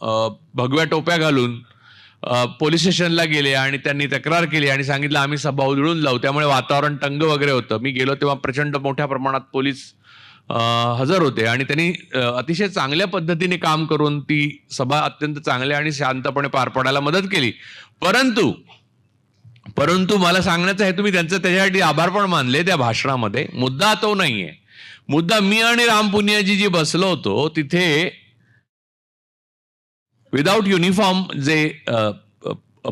भगव्या टोप्या घालून पोलीस स्टेशनला गेले आणि त्यांनी तक्रार केली आणि सांगितलं आम्ही सभा उधळून लावू. त्यामुळे वातावरण तंग वगैरे होतं. मी गेलो तेव्हा प्रचंड मोठ्या प्रमाणात पोलीस हजर होते आणि त्यांनी अतिशय चांगल्या पद्धतीने काम करून ती सभा अत्यंत चांगल्या आणि शांतपणे पार पाडायला मदत केली. परंतु मला सांगण्याचं आहे, तुम्ही त्यांचं त्याच्यासाठी आभार पण मानले त्या भाषणामध्ये. मुद्दा तो नाहीये. मुद्दा मी आणि राम पुनियाजी जी बसलो होतो तिथे विदाउट युनिफॉर्म जे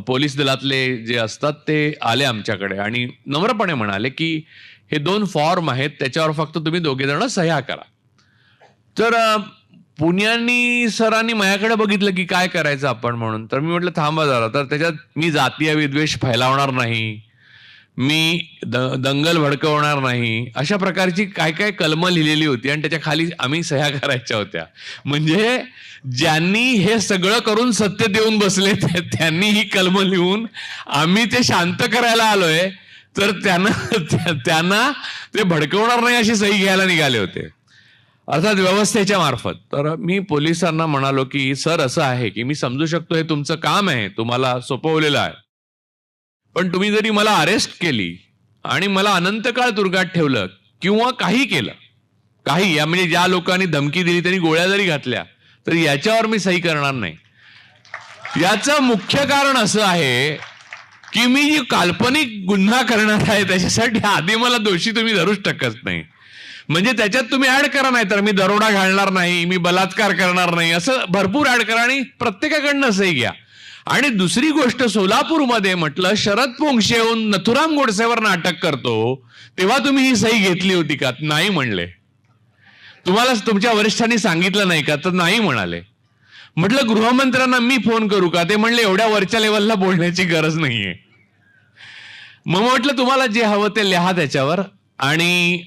पोलीस दलातले जे असतात ते आले आमच्याकडे आणि नम्रपणे म्हणाले की हे 2 फॉर्म आहेत, त्याच्यावर फक्त तुम्ही दोघे जण सह्या करा. तर पुनियांनी सरांनी माझ्याकडे बघितलं की काय करायचं आपण म्हणून. तर मी म्हटलं थांबा जरा. तर त्याच्यात मी जातीय विद्वेष फैलावणार नाही, मी दंगल भडकवणार नाही, अशा प्रकारची काय काय कलमं लिहिलेली होती आणि त्याच्या खाली आम्ही सह्या करायच्या होत्या. म्हणजे ज्यांनी हे सगळं करून सत्य देऊन बसले त्यांनी ही कलमं लिहून आम्ही ते शांत करायला आलोय, तर त्यांना ते भडकवणार नाही अशी सही घ्यायला निघाले होते, अर्थात व्यवस्थेच्या मार्फत. तर मी पोलिसांना म्हणालो की सर असं आहे की मी समजू शकतो हे तुमचं काम आहे, तुम्हाला सोपवलेलं आहे, पण तुम्ही जरी मला अरेस्ट केली आणि मला अनंत काळ तुरुंगात ठेवलं किंवा काही केलं, काही या म्हणजे ज्या लोकांनी धमकी दिली त्यांनी गोळ्या जरी घातल्या, तर याच्यावर मी सही करणार नाही. याचं मुख्य कारण असं आहे की मी जी काल्पनिक गुन्हा करणार आहे त्याच्यासाठी आधी मला दोषी तुम्ही धरूच शकत नाही. म्हणजे त्याच्यात तुम्ही ऍड करा, नाही तर मी दरोडा घालणार नाही, मी बलात्कार करणार नाही, असं भरपूर ऍड करा आणि प्रत्येकाकडनं सही घ्या. आणि दुसरी गोष्ट, सोलापूरमध्ये म्हटलं शरद पोंक्षे येऊन नथुराम गोडसेवर नाटक करतो तेव्हा तुम्ही ही सही घेतली होती का? नाही म्हणले. तुम्हाला तुमच्या वरिष्ठांनी सांगितलं नाही का? तर नाही म्हणाले. म्हटलं गृहमंत्र्यांना मी फोन करू का? ते म्हणले एवढ्या वरच्या लेवलला बोलण्याची गरज नाहीये. मग म्हटलं तुम्हाला जे हवं ते लिहा त्याच्यावर आणि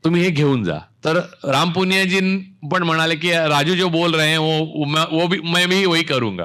तुम्ही हे घेऊन जा. तर राम पुनिया जी पण म्हणाले की राजू जो बोल रहे हैं वो मैं भी वही करूंगा.